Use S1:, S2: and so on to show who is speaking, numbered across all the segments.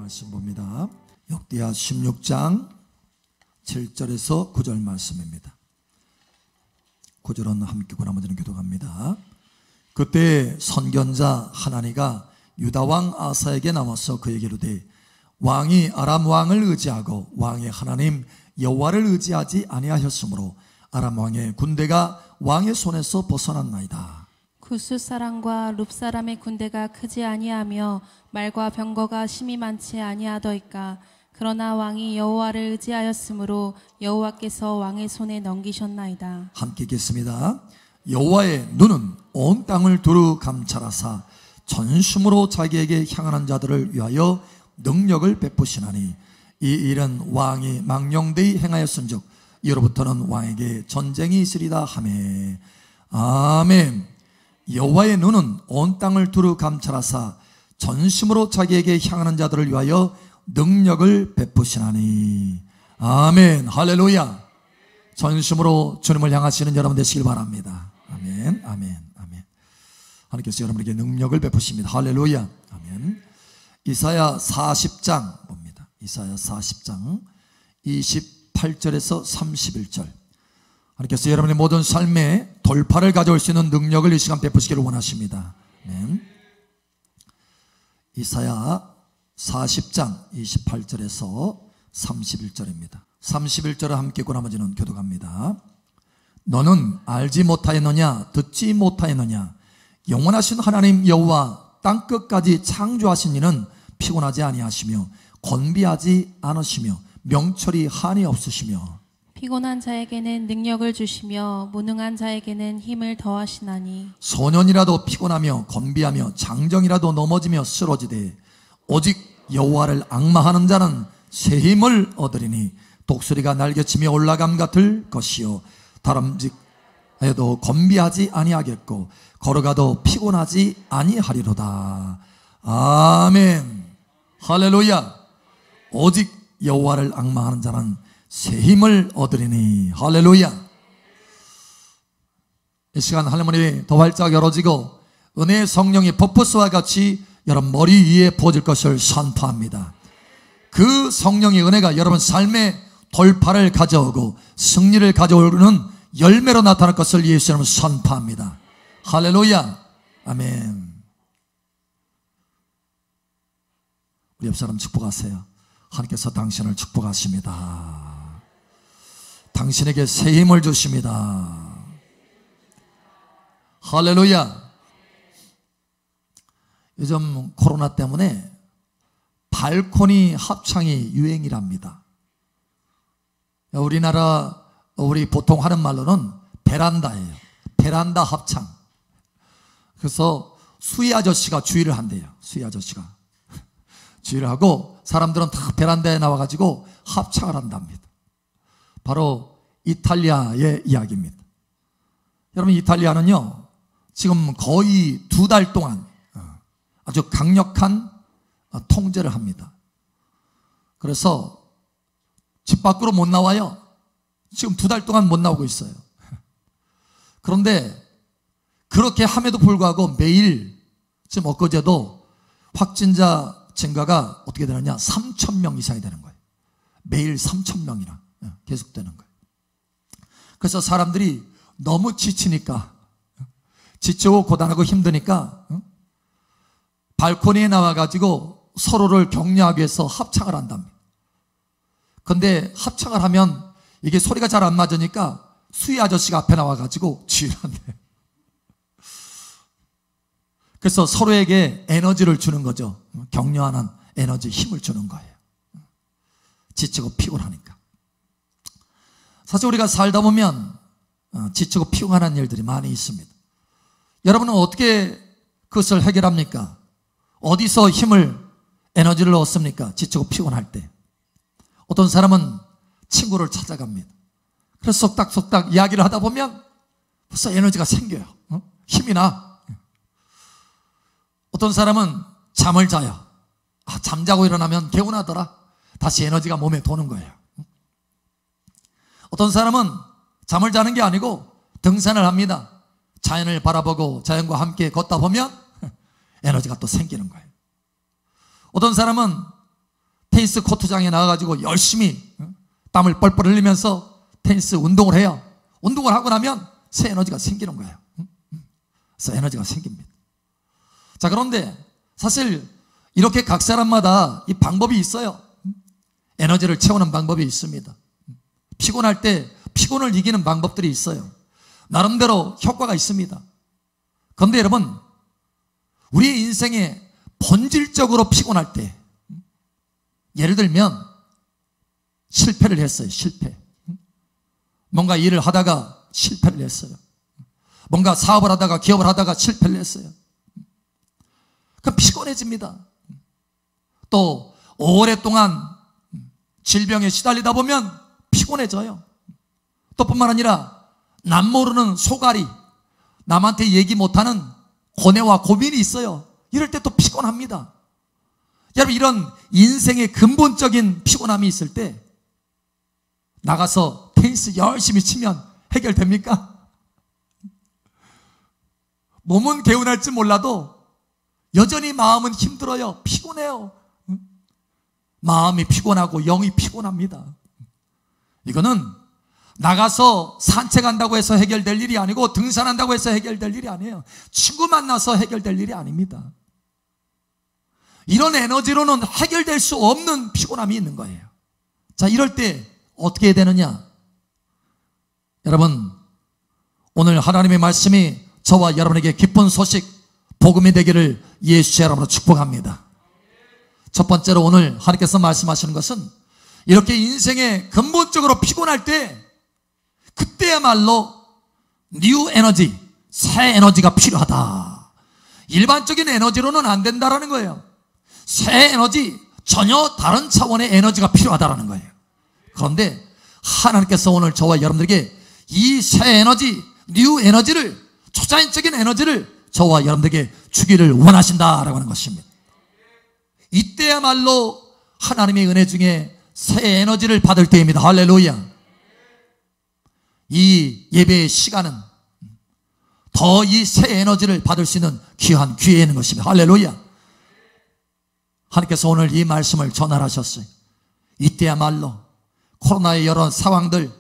S1: 말씀 봅니다. 역대하 16장 7절에서 9절 말씀입니다. 9절은 함께 나머지는 교독합니다. 그때 선견자 하나니가 유다 왕 아사에게 나와서 그에게 이르되 왕이 아람 왕을 의지하고 왕의 하나님 여호와를 의지하지 아니하였으므로 아람 왕의 군대가 왕의 손에서 벗어났나이다.
S2: 구스 사람과 룹 사람의 군대가 크지 아니하며 말과 병거가 심히 많지 아니하더이까. 그러나 왕이 여호와를 의지하였으므로 여호와께서 왕의 손에 넘기셨나이다.
S1: 함께 읽겠습니다. 여호와의 눈은 온 땅을 두루 감찰하사 전심으로 자기에게 향하는 자들을 위하여 능력을 베푸시나니 이 일은 왕이 망령되이 행하였은즉 이로부터는 왕에게 전쟁이 있으리다 하매. 아멘. 여호와의 눈은 온 땅을 두루 감찰하사 전심으로 자기에게 향하는 자들을 위하여 능력을 베푸시나니. 아멘. 할렐루야. 전심으로 주님을 향하시는 여러분 되시길 바랍니다. 아멘. 아멘. 아멘. 하나님께서 여러분에게 능력을 베푸십니다. 할렐루야. 아멘. 이사야 40장 봅니다. 이사야 40장 28절에서 31절. 하나님께서 여러분의 모든 삶에 돌파를 가져올 수 있는 능력을 이 시간 베푸시기를 원하십니다. 아멘. 이사야 40장 28절에서 31절입니다. 31절을 함께 읽고 나머지는 교독합니다. 너는 알지 못하였느냐 듣지 못하였느냐 영원하신 하나님 여호와 땅끝까지 창조하신 이는 피곤하지 아니하시며 건비하지 않으시며 명철이 한이 없으시며
S2: 피곤한 자에게는 능력을 주시며 무능한 자에게는 힘을 더하시나니.
S1: 소년이라도 피곤하며 건비하며 장정이라도 넘어지며 쓰러지되 오직 여호와를 앙마하는 자는 새 힘을 얻으리니 독수리가 날개치며 올라감 같을 것이요 다람쥐하여도 건비하지 아니하겠고 걸어가도 피곤하지 아니하리로다. 아멘. 할렐루야. 오직 여호와를 앙마하는 자는 새 힘을 얻으리니. 할렐루야. 이 시간 하늘문이 더 활짝 열어지고 은혜의 성령이 퍼포스와 같이 여러분 머리 위에 부어질 것을 선포합니다. 그 성령의 은혜가 여러분 삶에 돌파를 가져오고 승리를 가져오는 열매로 나타날 것을 예수 이름으로 선포합니다. 할렐루야. 아멘. 우리 옆 사람 축복하세요. 하나님께서 당신을 축복하십니다. 당신에게 새 힘을 주십니다. 할렐루야. 요즘 코로나 때문에 발코니 합창이 유행이랍니다. 우리나라 우리 보통 하는 말로는 베란다예요. 베란다 합창. 그래서 수희 아저씨가 주의를 한대요. 수희 아저씨가 주의를 하고 사람들은 다 베란다에 나와가지고 합창을 한답니다. 바로 이탈리아의 이야기입니다. 여러분 이탈리아는요 지금 거의 2달 동안 아주 강력한 통제를 합니다. 그래서 집 밖으로 못 나와요. 지금 2달 동안 못 나오고 있어요. 그런데 그렇게 함에도 불구하고 매일 지금 엊그제도 확진자 증가가 어떻게 되느냐 3,000명 이상이 되는 거예요. 매일 3,000명이나 계속되는 거예요. 그래서 사람들이 너무 지치니까 지치고 고단하고 힘드니까 발코니에 나와가지고 서로를 격려하기 위해서 합창을 한답니다. 그런데 합창을 하면 이게 소리가 잘 안 맞으니까 수희 아저씨가 앞에 나와가지고 지휘를 한대요. 그래서 서로에게 에너지를 주는 거죠. 격려하는 에너지, 힘을 주는 거예요. 지치고 피곤하니까. 사실 우리가 살다 보면 지치고 피곤한 일들이 많이 있습니다. 여러분은 어떻게 그것을 해결합니까? 어디서 힘을, 에너지를 얻습니까? 지치고 피곤할 때. 어떤 사람은 친구를 찾아갑니다. 그래서 속닥속닥 이야기를 하다 보면 벌써 에너지가 생겨요. 힘이 나. 어떤 사람은 잠을 자요. 잠자고 일어나면 개운하더라. 다시 에너지가 몸에 도는 거예요. 어떤 사람은 잠을 자는 게 아니고 등산을 합니다. 자연을 바라보고 자연과 함께 걷다 보면 에너지가 또 생기는 거예요. 어떤 사람은 테니스 코트장에 나가가지고 열심히 땀을 뻘뻘 흘리면서 테니스 운동을 해요. 운동을 하고 나면 새 에너지가 생기는 거예요. 새 에너지가 생깁니다. 자, 그런데 사실 이렇게 각 사람마다 이 방법이 있어요. 에너지를 채우는 방법이 있습니다. 피곤할 때 피곤을 이기는 방법들이 있어요. 나름대로 효과가 있습니다. 그런데 여러분, 우리의 인생에 본질적으로 피곤할 때, 예를 들면 실패를 했어요. 실패. 뭔가 일을 하다가 실패를 했어요. 뭔가 사업을 하다가 기업을 하다가 실패를 했어요. 그럼 피곤해집니다. 또 오랫동안 질병에 시달리다 보면 피곤해져요. 또 뿐만 아니라 남 모르는 소갈이, 남한테 얘기 못하는 고뇌와 고민이 있어요. 이럴 때 또 피곤합니다. 여러분, 이런 인생의 근본적인 피곤함이 있을 때 나가서 테니스 열심히 치면 해결됩니까? 몸은 개운할지 몰라도 여전히 마음은 힘들어요. 피곤해요. 마음이 피곤하고 영이 피곤합니다. 이거는 나가서 산책한다고 해서 해결될 일이 아니고 등산한다고 해서 해결될 일이 아니에요. 친구 만나서 해결될 일이 아닙니다. 이런 에너지로는 해결될 수 없는 피곤함이 있는 거예요. 자, 이럴 때 어떻게 해야 되느냐? 여러분, 오늘 하나님의 말씀이 저와 여러분에게 기쁜 소식, 복음이 되기를 예수의 이름으로 축복합니다. 첫 번째로 오늘 하나님께서 말씀하시는 것은 이렇게 인생에 근본적으로 피곤할 때 그때야말로 뉴 에너지, 새 에너지가 필요하다. 일반적인 에너지로는 안 된다라는 거예요. 새 에너지, 전혀 다른 차원의 에너지가 필요하다라는 거예요. 그런데 하나님께서 오늘 저와 여러분들에게 이 새 에너지, 뉴 에너지를, 초자연적인 에너지를 저와 여러분들에게 주기를 원하신다라고 하는 것입니다. 이때야말로 하나님의 은혜 중에 새 에너지를 받을 때입니다. 할렐루야. 이 예배의 시간은 더 이 새 에너지를 받을 수 있는 귀한 기회에 있는 것입니다. 할렐루야. 하나님께서 오늘 이 말씀을 전하셨어요. 이때야말로 코로나의 여러 상황들,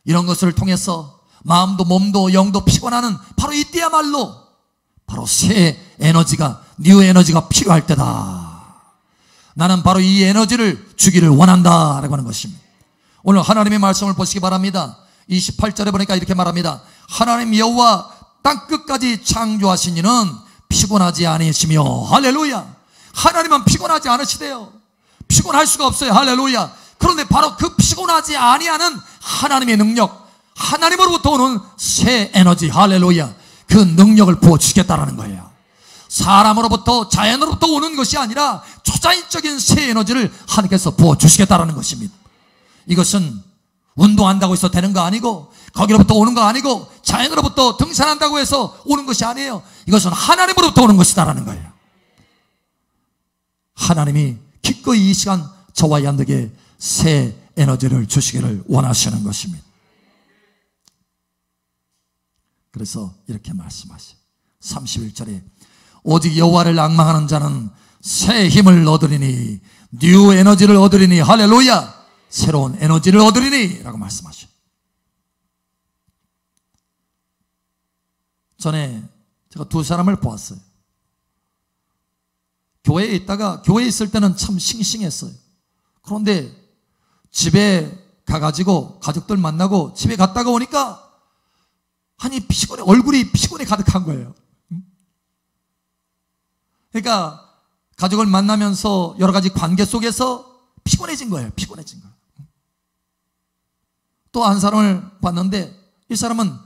S1: 이런 것을 통해서 마음도 몸도 영도 피곤하는 바로 이때야말로 바로 새 에너지가, 뉴 에너지가 필요할 때다. 나는 바로 이 에너지를 주기를 원한다라고 하는 것입니다. 오늘 하나님의 말씀을 보시기 바랍니다. 28절에 보니까 이렇게 말합니다. 하나님 여호와 땅끝까지 창조하신 이는 피곤하지 않으시며, 할렐루야. 하나님은 피곤하지 않으시대요. 피곤할 수가 없어요. 할렐루야. 그런데 바로 그 피곤하지 아니하는 하나님의 능력, 하나님으로부터 오는 새 에너지, 할렐루야, 그 능력을 부어주시겠다라는 거예요. 사람으로부터, 자연으로부터 오는 것이 아니라 초자연적인 새 에너지를 하나님께서 부어주시겠다라는 것입니다. 이것은 운동한다고 해서 되는 거 아니고, 거기로부터 오는 거 아니고, 자연으로부터 등산한다고 해서 오는 것이 아니에요. 이것은 하나님으로부터 오는 것이다라는 거예요. 하나님이 기꺼이 이 시간 저와 여러분에게 새 에너지를 주시기를 원하시는 것입니다. 그래서 이렇게 말씀하세요. 31절에 오직 여호와를 앙망하는 자는 새 힘을 얻으리니, 뉴 에너지를 얻으리니, 할렐루야, 새로운 에너지를 얻으리니 라고 말씀하셔요. 전에 제가 두 사람을 보았어요. 교회에 있다가, 교회에 있을 때는 참 싱싱했어요. 그런데 집에 가가지고 가족들 만나고 집에 갔다가 오니까 아니 피곤해, 얼굴이 피곤해 가득한 거예요. 그러니까 가족을 만나면서 여러 가지 관계 속에서 피곤해진 거예요. 피곤해진 거예요. 또 한 사람을 봤는데 이 사람은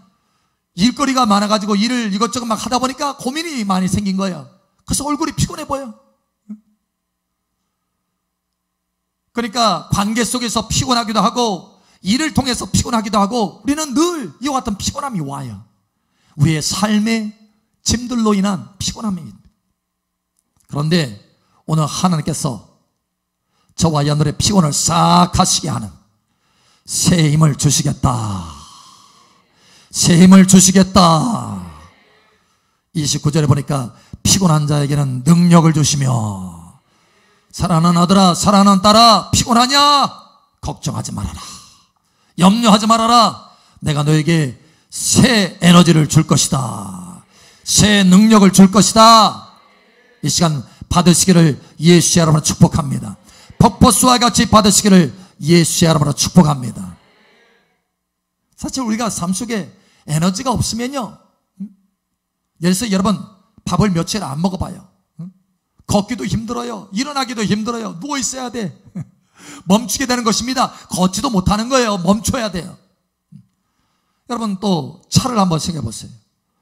S1: 일거리가 많아가지고 일을 이것저것 막 하다 보니까 고민이 많이 생긴 거예요. 그래서 얼굴이 피곤해 보여. 그러니까 관계 속에서 피곤하기도 하고 일을 통해서 피곤하기도 하고 우리는 늘 이와 같은 피곤함이 와요. 우리의 삶의 짐들로 인한 피곤함입니다. 그런데 오늘 하나님께서 저와 여러분의 피곤을 싹 가시게 하는 새 힘을 주시겠다. 새 힘을 주시겠다. 29절에 보니까 피곤한 자에게는 능력을 주시며 사랑하는 아들아, 사랑하는 딸아, 피곤하냐? 걱정하지 말아라. 염려하지 말아라. 내가 너에게 새 에너지를 줄 것이다. 새 능력을 줄 것이다. 이 시간 받으시기를 예수의 이름으로 축복합니다. 폭포수와 같이 받으시기를 예수의 이름으로 축복합니다. 사실 우리가 삶 속에 에너지가 없으면요, 예를 들어서 여러분 밥을 며칠 안 먹어봐요. 걷기도 힘들어요. 일어나기도 힘들어요. 누워 있어야 돼. 멈추게 되는 것입니다. 걷지도 못하는 거예요. 멈춰야 돼요. 여러분 또 차를 한번 생각해 보세요.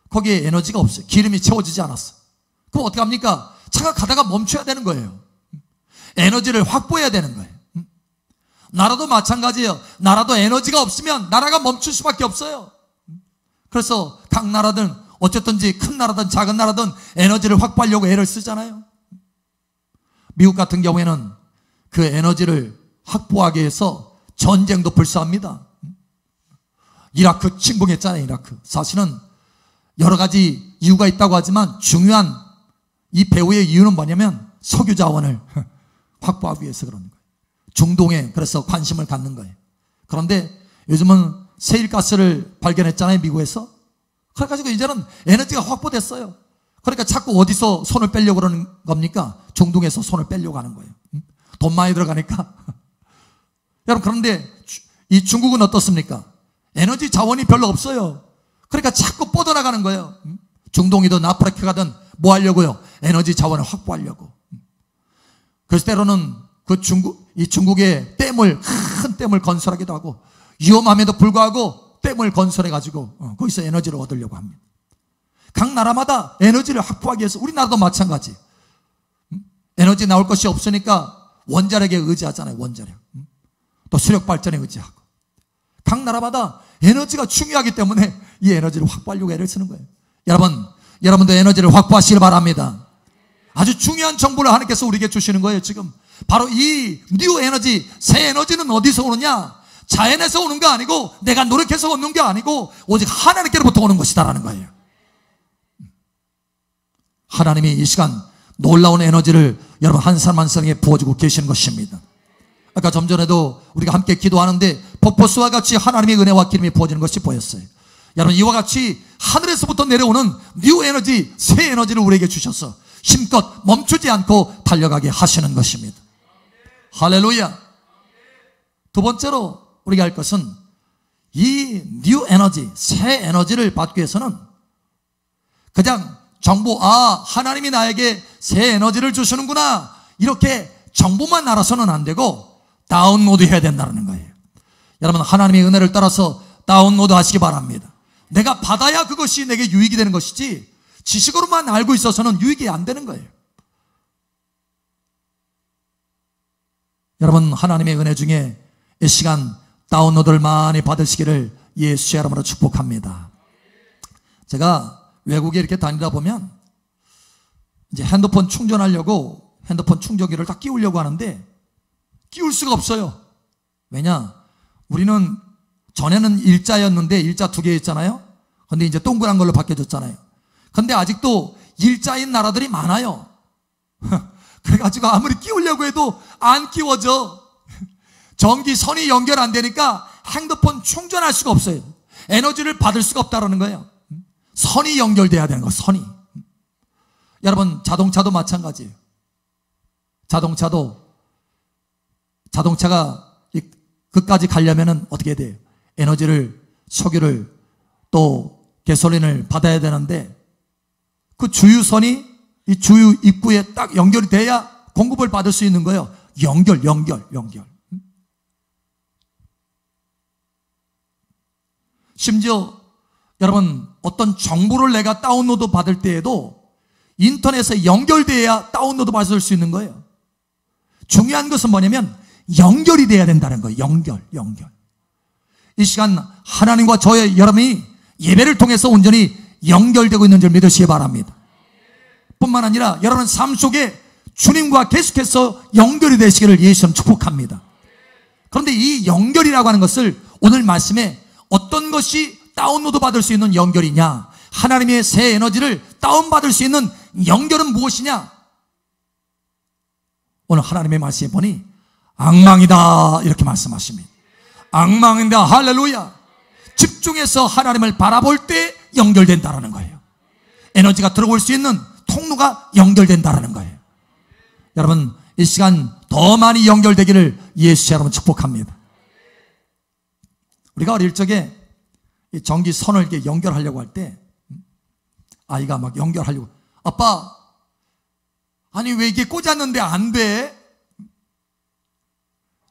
S1: 거기에 에너지가 없어요. 기름이 채워지지 않았어. 그럼 어떻게 합니까? 차가 가다가 멈춰야 되는 거예요. 에너지를 확보해야 되는 거예요. 나라도 마찬가지예요. 나라도 에너지가 없으면 나라가 멈출 수밖에 없어요. 그래서 각 나라든 어쨌든지 큰 나라든 작은 나라든 에너지를 확보하려고 애를 쓰잖아요. 미국 같은 경우에는 그 에너지를 확보하기 위해서 전쟁도 불사합니다. 이라크 침공했잖아요. 이라크. 사실은 여러 가지 이유가 있다고 하지만 중요한 이 배후의 이유는 뭐냐면 석유 자원을 확보하기 위해서 그러는 거예요. 중동에 그래서 관심을 갖는 거예요. 그런데 요즘은 세일가스를 발견했잖아요. 미국에서. 그래가지고 이제는 에너지가 확보됐어요. 그러니까 자꾸 어디서 손을 빼려고 그러는 겁니까? 중동에서 손을 빼려고 하는 거예요. 돈 많이 들어가니까. 여러분 그런데 이 중국은 어떻습니까? 에너지 자원이 별로 없어요. 그러니까 자꾸 뻗어나가는 거예요. 중동이든 아프리카든 뭐 하려고요? 에너지 자원을 확보하려고. 그래서 때로는 이 중국의 큰 댐을 건설하기도 하고 위험함에도 불구하고 댐을 건설해가지고 거기서 에너지를 얻으려고 합니다. 각 나라마다 에너지를 확보하기 위해서 우리나라도 마찬가지. 에너지 나올 것이 없으니까 원자력에 의지하잖아요. 원자력. 또 수력 발전에 의지하고. 각 나라마다 에너지가 중요하기 때문에 이 에너지를 확보하려고 애를 쓰는 거예요. 여러분도 에너지를 확보하시길 바랍니다. 아주 중요한 정보를 하나님께서 우리에게 주시는 거예요. 지금 바로 이 뉴 에너지, 새 에너지는 어디서 오느냐? 자연에서 오는 거 아니고 내가 노력해서 얻는 게 아니고 오직 하나님께로부터 오는 것이다라는 거예요. 하나님이 이 시간 놀라운 에너지를 여러분 한 사람 한 사람에게 부어주고 계시는 것입니다. 아까 좀 전에도 우리가 함께 기도하는데 폭포수와 같이 하나님의 은혜와 기름이 부어지는 것이 보였어요. 여러분 이와 같이 하늘에서부터 내려오는 뉴 에너지, 새 에너지를 우리에게 주셔서 힘껏 멈추지 않고 달려가게 하시는 것입니다. 할렐루야. 두 번째로 우리가 할 것은 이 뉴 에너지, 새 에너지를 받기 위해서는 그냥 정보, 하나님이 나에게 새 에너지를 주시는구나 이렇게 정보만 알아서는 안 되고 다운로드 해야 된다는 거예요. 여러분 하나님의 은혜를 따라서 다운로드 하시기 바랍니다. 내가 받아야 그것이 내게 유익이 되는 것이지 지식으로만 알고 있어서는 유익이 안 되는 거예요. 여러분 하나님의 은혜 중에 이 시간 다운로드를 많이 받으시기를 예수의 이름으로 축복합니다. 제가 외국에 이렇게 다니다 보면 이제 핸드폰 충전하려고 핸드폰 충전기를 다 끼우려고 하는데 끼울 수가 없어요. 왜냐? 우리는 전에는 일자였는데 일자 2개 있잖아요. 근데 이제 동그란 걸로 바뀌어졌잖아요. 근데 아직도 일자인 나라들이 많아요. 그래가지고 아무리 끼우려고 해도 안 끼워져. 전기선이 연결 안 되니까 핸드폰 충전할 수가 없어요. 에너지를 받을 수가 없다는 거예요. 선이 연결돼야 되는 거예요. 선이. 여러분 자동차도 마찬가지예요. 자동차가 끝까지 가려면 어떻게 돼요? 에너지를, 석유를 또 가솔린을 받아야 되는데 그 주유선이 이 주유 입구에 딱 연결이 돼야 공급을 받을 수 있는 거예요. 연결. 심지어 여러분 어떤 정보를 내가 다운로드 받을 때에도 인터넷에 연결돼야 다운로드 받을 수 있는 거예요. 중요한 것은 뭐냐면 연결이 돼야 된다는 거예요. 연결. 이 시간 하나님과 저의 여러분이 예배를 통해서 온전히 연결되고 있는 줄 믿으시기 바랍니다. 뿐만 아니라 여러분 삶 속에 주님과 계속해서 연결이 되시기를 예수님 축복합니다. 그런데 이 연결이라고 하는 것을 오늘 말씀에 어떤 것이 다운로드 받을 수 있는 연결이냐, 하나님의 새 에너지를 다운받을 수 있는 연결은 무엇이냐? 오늘 하나님의 말씀에 보니 앙망이다 이렇게 말씀하십니다. 앙망이다. 할렐루야. 집중해서 하나님을 바라볼 때 연결된다라는 거예요. 에너지가 들어올 수 있는 통로가 연결된다라는 거예요. 여러분, 이 시간 더 많이 연결되기를 예수 여러분 축복합니다. 우리가 어릴 적에 이 전기선을 이렇게 연결하려고 할 때 아이가 막 연결하려고, 아빠, 아니 왜 이게 꽂았는데 안 돼?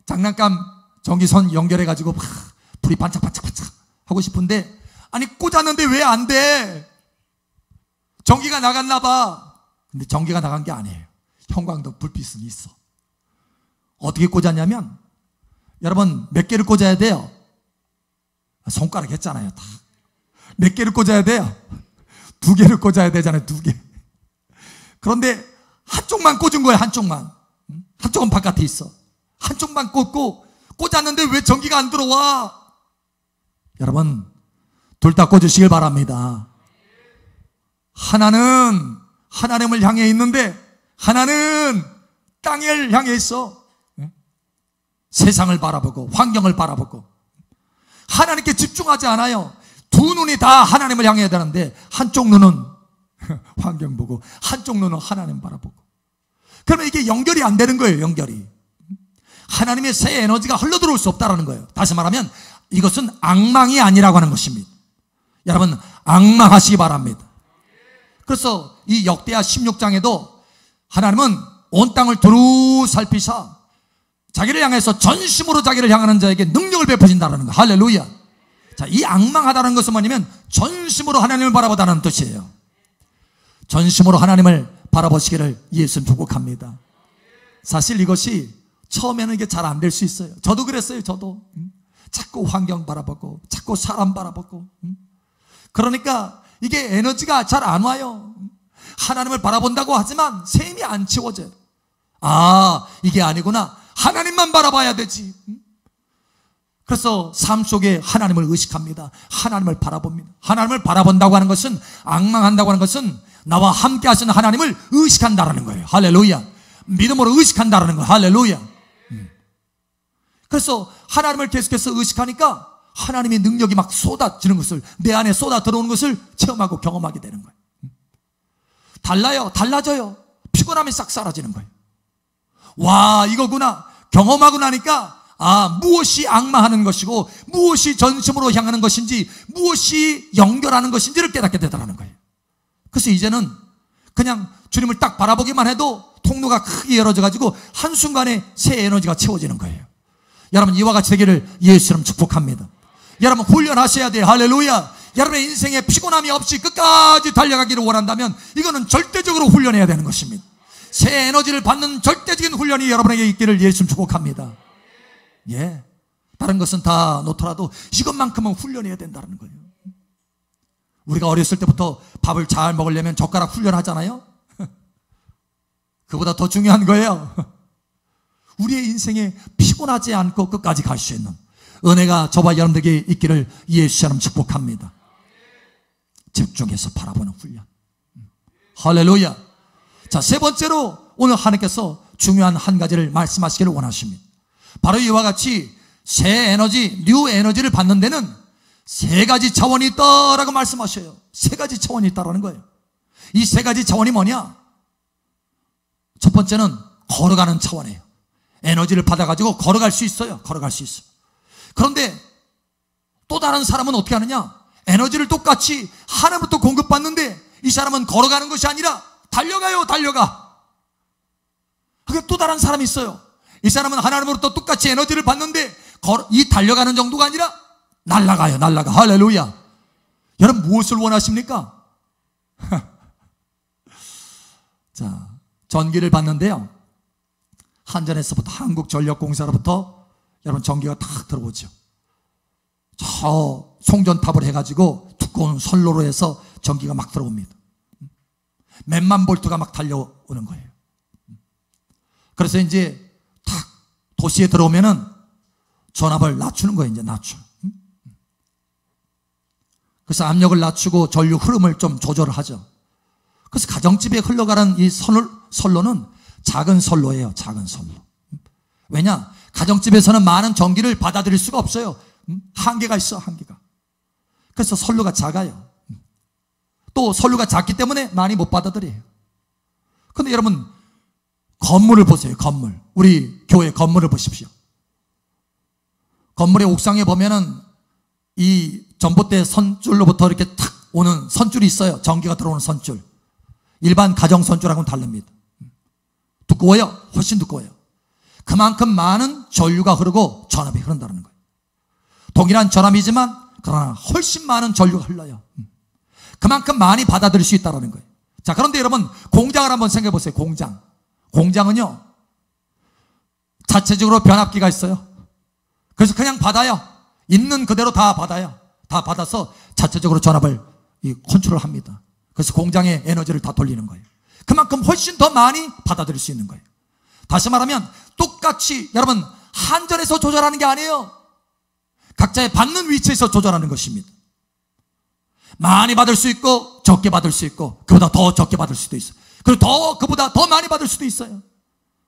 S1: 장난감 전기선 연결해가지고 막 불이 반짝반짝반짝 하고 싶은데, 아니 꽂았는데 왜 안 돼? 전기가 나갔나 봐. 근데 전기가 나간 게 아니에요. 형광등 불빛은 있어. 어떻게 꽂았냐면, 여러분 몇 개를 꽂아야 돼요? 손가락 했잖아요. 다. 몇 개를 꽂아야 돼요? 2개를 꽂아야 되잖아요. 2개. 그런데 한쪽만 꽂은 거예요. 한쪽만. 한쪽은 바깥에 있어. 한쪽만 꽂고 꽂았는데 왜 전기가 안 들어와? 여러분, 둘 다 꽂으시길 바랍니다. 하나는 하나님을 향해 있는데 하나는 땅을 향해 있어. 세상을 바라보고 환경을 바라보고 하나님께 집중하지 않아요. 두 눈이 다 하나님을 향해야 되는데 한쪽 눈은 환경 보고 한쪽 눈은 하나님 바라보고, 그러면 이게 연결이 안 되는 거예요. 연결이. 하나님의 새 에너지가 흘러들어올 수 없다는 거예요. 다시 말하면 이것은 앙망이 아니라고 하는 것입니다. 여러분, 앙망하시기 바랍니다. 그래서 이 역대하 16장에도 하나님은 온 땅을 두루 살피사 자기를 향해서 전심으로 자기를 향하는 자에게 능력을 베푸신다는 거. 할렐루야. 자, 이 앙망하다는 것은 뭐냐면 전심으로 하나님을 바라보다는 뜻이에요. 전심으로 하나님을 바라보시기를 예수는 축복합니다. 사실 이것이 처음에는 이게 잘 안 될 수 있어요. 저도 그랬어요. 저도 자꾸 환경 바라보고 자꾸 사람 바라보고, 그러니까 이게 에너지가 잘 안 와요. 하나님을 바라본다고 하지만 셈이 안 채워져요. 아, 이게 아니구나. 하나님만 바라봐야 되지. 그래서 삶 속에 하나님을 의식합니다. 하나님을 바라봅니다. 하나님을 바라본다고 하는 것은, 앙망한다고 하는 것은 나와 함께 하시는 하나님을 의식한다라는 거예요. 할렐루야. 믿음으로 의식한다라는 거예요. 할렐루야. 그래서 하나님을 계속해서 의식하니까 하나님의 능력이 막 쏟아지는 것을, 내 안에 쏟아 들어오는 것을 체험하고 경험하게 되는 거예요. 달라요. 달라져요. 피곤함이 싹 사라지는 거예요. 와, 이거구나. 경험하고 나니까, 아, 무엇이 앙망하는 것이고 무엇이 전심으로 향하는 것인지, 무엇이 연결하는 것인지를 깨닫게 되더라는 거예요. 그래서 이제는 그냥 주님을 딱 바라보기만 해도 통로가 크게 열어져 가지고 한순간에 새 에너지가 채워지는 거예요. 여러분, 이와 같이 되기를 예수님 축복합니다. 여러분, 훈련하셔야 돼요. 할렐루야. 여러분의 인생에 피곤함이 없이 끝까지 달려가기를 원한다면 이거는 절대적으로 훈련해야 되는 것입니다. 새 에너지를 받는 절대적인 훈련이 여러분에게 있기를 예수님 축복합니다. 예, 다른 것은 다 놓더라도 이것만큼은 훈련해야 된다는 거예요. 우리가 어렸을 때부터 밥을 잘 먹으려면 젓가락 훈련하잖아요. 그보다 더 중요한 거예요. 우리의 인생에 피곤하지 않고 끝까지 갈 수 있는 은혜가 저와 여러분들에게 있기를 예수님 축복합니다. 집중해서 바라보는 훈련. 할렐루야. 자, 세 번째로 오늘 하나님께서 중요한 한 가지를 말씀하시기를 원하십니다. 바로 이와 같이 새 에너지, 뉴 에너지를 받는 데는 세 가지 차원이 있다라고 말씀하셔요. 세 가지 차원이 있다라는 거예요. 이 세 가지 차원이 뭐냐? 첫 번째는 걸어가는 차원이에요. 에너지를 받아가지고 걸어갈 수 있어요. 걸어갈 수 있어요. 그런데 또 다른 사람은 어떻게 하느냐? 에너지를 똑같이 하나님부터 공급받는데 이 사람은 걸어가는 것이 아니라 달려가요. 달려가. 그게 또 다른 사람이 있어요. 이 사람은 하나님으로부터 똑같이 에너지를 받는데 이 달려가는 정도가 아니라 날아가요. 날아가. 할렐루야. 여러분, 무엇을 원하십니까? 자, 전기를 받는데요, 한전에서부터, 한국전력공사로부터 여러분 전기가 탁 들어오죠. 저 송전탑을 해가지고 두꺼운 선로로 해서 전기가 막 들어옵니다. 몇만 볼트가 막 달려오는 거예요. 그래서 이제 탁 도시에 들어오면은 전압을 낮추는 거예요. 이제 낮춰. 그래서 압력을 낮추고 전류 흐름을 좀 조절을 하죠. 그래서 가정집에 흘러가는 이 선로는 작은 선로예요. 작은 선로. 왜냐? 가정집에서는 많은 전기를 받아들일 수가 없어요. 한계가 있어, 한계가. 그래서 선로가 작아요. 또 선로가 작기 때문에 많이 못 받아들여요. 근데 여러분, 건물을 보세요. 건물. 우리 교회 건물을 보십시오. 건물의 옥상에 보면은 이 전봇대 선줄로부터 이렇게 탁 오는 선줄이 있어요. 전기가 들어오는 선줄. 일반 가정 선줄하고는 다릅니다. 두꺼워요. 훨씬 두꺼워요. 그만큼 많은 전류가 흐르고 전압이 흐른다는 거예요. 동일한 전압이지만 그러나 훨씬 많은 전류가 흘러요. 그만큼 많이 받아들일 수 있다는 거예요. 자, 그런데 여러분, 공장을 한번 생각해 보세요. 공장. 공장은요, 자체적으로 변압기가 있어요. 그래서 그냥 받아요. 있는 그대로 다 받아요. 다 받아서 자체적으로 전압을 컨트롤 합니다. 그래서 공장의 에너지를 다 돌리는 거예요. 그만큼 훨씬 더 많이 받아들일 수 있는 거예요. 다시 말하면 똑같이 여러분, 한전에서 조절하는 게 아니에요. 각자의 받는 위치에서 조절하는 것입니다. 많이 받을 수 있고 적게 받을 수 있고 그보다 더 적게 받을 수도 있어요. 그리고 그보다 더 많이 받을 수도 있어요.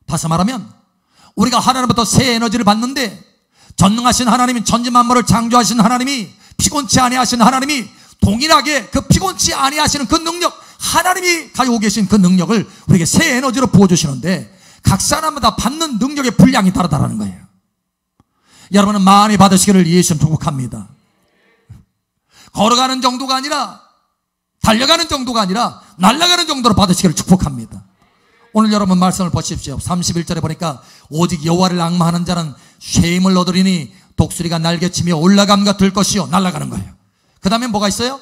S1: 다시 말하면 우리가 하나님부터 새 에너지를 받는데, 전능하신 하나님인 천지만물을 창조하신 하나님이, 피곤치 아니하신 하나님이 동일하게 그 피곤치 아니하시는 그 능력, 하나님이 가지고 계신 그 능력을 우리에게 새 에너지로 부어주시는데, 각 사람마다 받는 능력의 분량이 다르다는 거예요. 여러분은 많이 받으시기를 예수님 축복합니다. 걸어가는 정도가 아니라, 달려가는 정도가 아니라 날아가는 정도로 받으시기를 축복합니다. 오늘 여러분 말씀을 보십시오. 31절에 보니까 오직 여호와를 앙망하는 자는 쉼을 얻으리니 독수리가 날개치며 올라감과 들 것이요. 날아가는 거예요. 그 다음에 뭐가 있어요?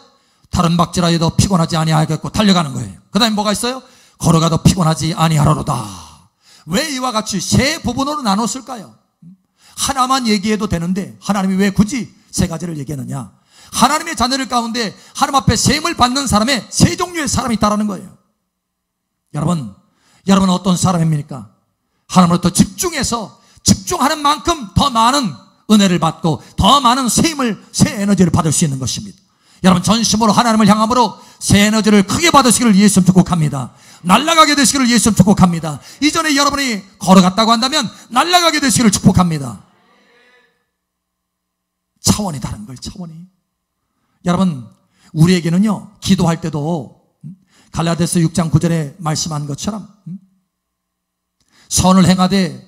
S1: 다른 박질하여도 피곤하지 아니하겠고 달려가는 거예요. 그 다음에 뭐가 있어요? 걸어가도 피곤하지 아니하리로다. 왜 이와 같이 세 부분으로 나눴을까요? 하나만 얘기해도 되는데 하나님이 왜 굳이 세 가지를 얘기하느냐? 하나님의 자녀들 가운데 하나님 앞에 셈을 받는 사람의 세 종류의 사람이 있다는 거예요. 여러분은 어떤 사람입니까? 하나님으로부터 집중하는 만큼 더 많은 은혜를 받고 더 많은 새 에너지를 받을 수 있는 것입니다. 여러분, 전심으로 하나님을 향함으로 새 에너지를 크게 받으시기를 예수님 축복합니다. 날아가게 되시기를 예수님 축복합니다. 이전에 여러분이 걸어갔다고 한다면 날아가게 되시기를 축복합니다. 차원이 다른 거예요. 차원이. 여러분, 우리에게는요, 기도할 때도 갈라디아서 6장 9절에 말씀한 것처럼 선을 행하되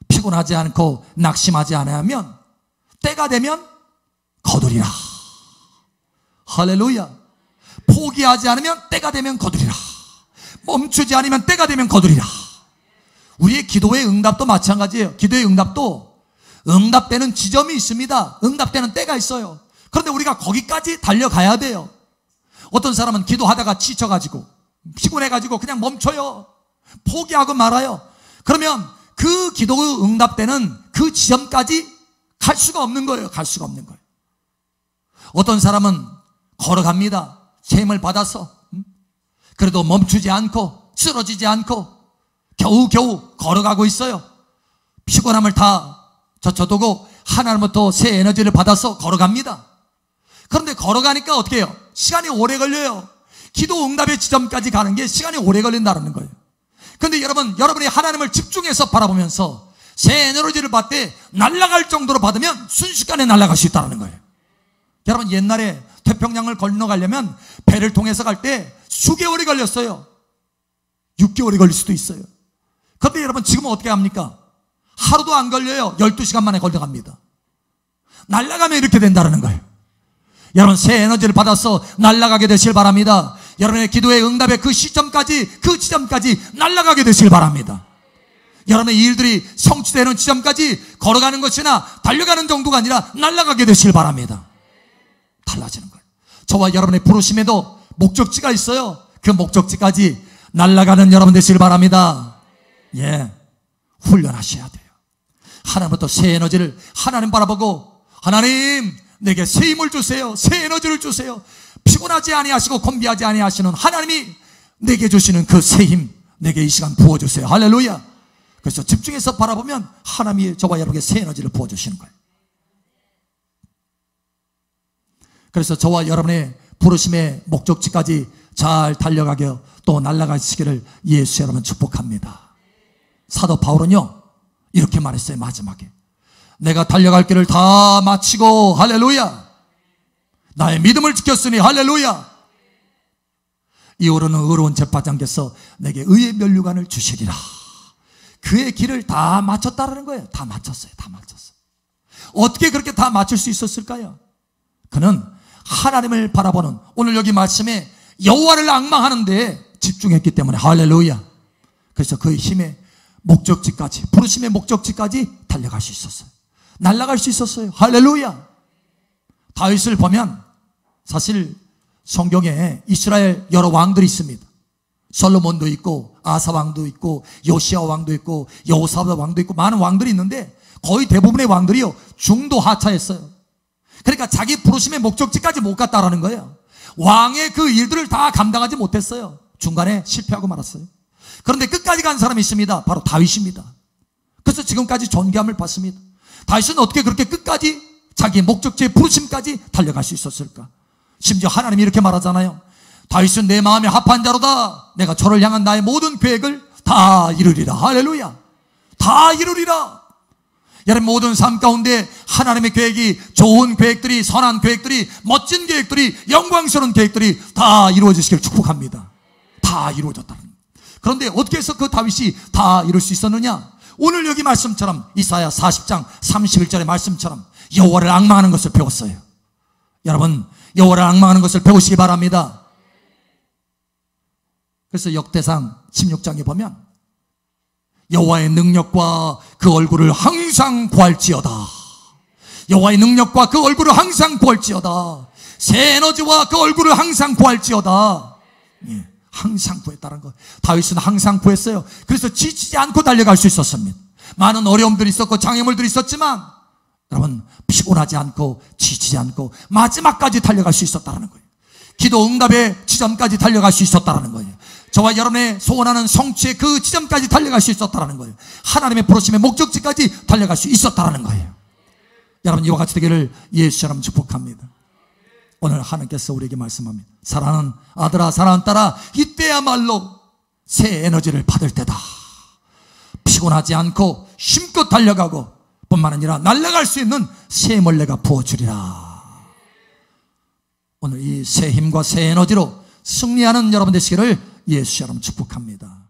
S1: 피곤하지 않고 낙심하지 않으면 때가 되면 거두리라. 할렐루야. 포기하지 않으면 때가 되면 거두리라. 멈추지 않으면 때가 되면 거두리라. 우리의 기도의 응답도 마찬가지예요. 기도의 응답도 응답되는 지점이 있습니다. 응답되는 때가 있어요. 그런데 우리가 거기까지 달려가야 돼요. 어떤 사람은 기도하다가 지쳐가지고 피곤해가지고 그냥 멈춰요. 포기하고 말아요. 그러면 그 기도의 응답되는 그 지점까지 갈 수가 없는 거예요. 갈 수가 없는 거예요. 어떤 사람은 걸어갑니다. 셈을 받아서. 그래도 멈추지 않고 쓰러지지 않고 겨우겨우 걸어가고 있어요. 피곤함을 다 젖혀두고 하나님부터 새 에너지를 받아서 걸어갑니다. 그런데 걸어가니까 어떻게 해요? 시간이 오래 걸려요. 기도 응답의 지점까지 가는 게 시간이 오래 걸린다는 거예요. 그런데 여러분이 하나님을 집중해서 바라보면서 새 에너지를 받되 날아갈 정도로 받으면 순식간에 날아갈 수 있다는 거예요. 여러분, 옛날에 태평양을 건너가려면 배를 통해서 갈 때 수개월이 걸렸어요. 6개월이 걸릴 수도 있어요. 그런데 여러분, 지금은 어떻게 합니까? 하루도 안 걸려요. 12시간 만에 건너갑니다. 날아가면 이렇게 된다는 거예요. 여러분, 새 에너지를 받아서 날아가게 되실 바랍니다. 여러분의 기도의 응답의 그 시점까지, 그 지점까지 날아가게 되실 바랍니다. 여러분의 일들이 성취되는 지점까지 걸어가는 것이나 달려가는 정도가 아니라 날아가게 되실 바랍니다. 달라지는 거예요. 저와 여러분의 부르심에도 목적지가 있어요. 그 목적지까지 날아가는 여러분 되시길 바랍니다. 예, 훈련하셔야 돼요. 하나님부터 새 에너지를 하나님 바라보고, 하나님 내게 새 힘을 주세요. 새 에너지를 주세요. 피곤하지 아니하시고 곤비하지 아니하시는 하나님이 내게 주시는 그 새 힘 내게 이 시간 부어주세요. 할렐루야. 그래서 집중해서 바라보면 하나님이 저와 여러분에게 새 에너지를 부어주시는 거예요. 그래서 저와 여러분의 부르심의 목적지까지 잘 달려가게 또 날아가시기를 예수 여러분 축복합니다. 사도 바울은요 이렇게 말했어요. 마지막에 내가 달려갈 길을 다 마치고 할렐루야 나의 믿음을 지켰으니 할렐루야 이후로는 의로운 재판장께서 내게 의의 면류관을 주시리라. 그의 길을 다 마쳤다라는 거예요. 다 마쳤어요. 다 마쳤어요. 어떻게 그렇게 다 맞출 수 있었을까요? 그는 하나님을 바라보는 오늘 여기 말씀에 여호와를 앙망하는데 집중했기 때문에 할렐루야. 그래서 그의 힘의 목적지까지 부르심의 목적지까지 달려갈 수 있었어요. 날아갈 수 있었어요. 할렐루야. 다윗을 보면 사실 성경에 이스라엘 여러 왕들이 있습니다. 솔로몬도 있고 아사 왕도 있고 요시야 왕도 있고 여호사밧 왕도 있고 많은 왕들이 있는데 거의 대부분의 왕들이요 중도 하차했어요. 그러니까 자기 부르심의 목적지까지 못 갔다라는 거예요. 왕의 그 일들을 다 감당하지 못했어요. 중간에 실패하고 말았어요. 그런데 끝까지 간 사람이 있습니다. 바로 다윗입니다. 그래서 지금까지 존귀함을 받습니다. 다윗은 어떻게 그렇게 끝까지 자기의 목적지의 부르심까지 달려갈 수 있었을까? 심지어 하나님이 이렇게 말하잖아요. 다윗은 내 마음에 합한 자로다. 내가 저를 향한 나의 모든 계획을 다 이루리라. 할렐루야. 다 이루리라. 여러분 모든 삶 가운데 하나님의 계획이 좋은 계획들이 선한 계획들이 멋진 계획들이 영광스러운 계획들이 다 이루어지시길 축복합니다. 다 이루어졌다는 거예요. 그런데 어떻게 해서 그 다윗이 다 이룰 수 있었느냐? 오늘 여기 말씀처럼 이사야 40장 31절의 말씀처럼 여호와를 앙망하는 것을 배웠어요. 여러분 여호와를 앙망하는 것을 배우시기 바랍니다. 그래서 역대상 16장에 보면 여호와의 능력과 그 얼굴을 항상 구할지어다. 여호와의 능력과 그 얼굴을 항상 구할지어다. 새 에너지와 그 얼굴을 항상 구할지어다. 예, 항상 구했다는 거. 다윗은 항상 구했어요. 그래서 지치지 않고 달려갈 수 있었습니다. 많은 어려움들이 있었고 장애물들이 있었지만 여러분 피곤하지 않고 지치지 않고 마지막까지 달려갈 수 있었다는 거예요. 기도 응답의 지점까지 달려갈 수 있었다는 거예요. 저와 여러분의 소원하는 성취의 그 지점까지 달려갈 수 있었다는 거예요. 하나님의 부르심의 목적지까지 달려갈 수 있었다는 거예요. 여러분 이와 같이 되기를 예수처럼 축복합니다. 오늘 하나님께서 우리에게 말씀합니다. 사랑하는 아들아 사랑하는 딸아 이때야말로 새 에너지를 받을 때다. 피곤하지 않고 힘껏 달려가고 뿐만 아니라 날아갈 수 있는 새 힘을 내가 부어주리라. 오늘 이 새 힘과 새 에너지로 승리하는 여러분 되시기를 예수 여러분 축복합니다.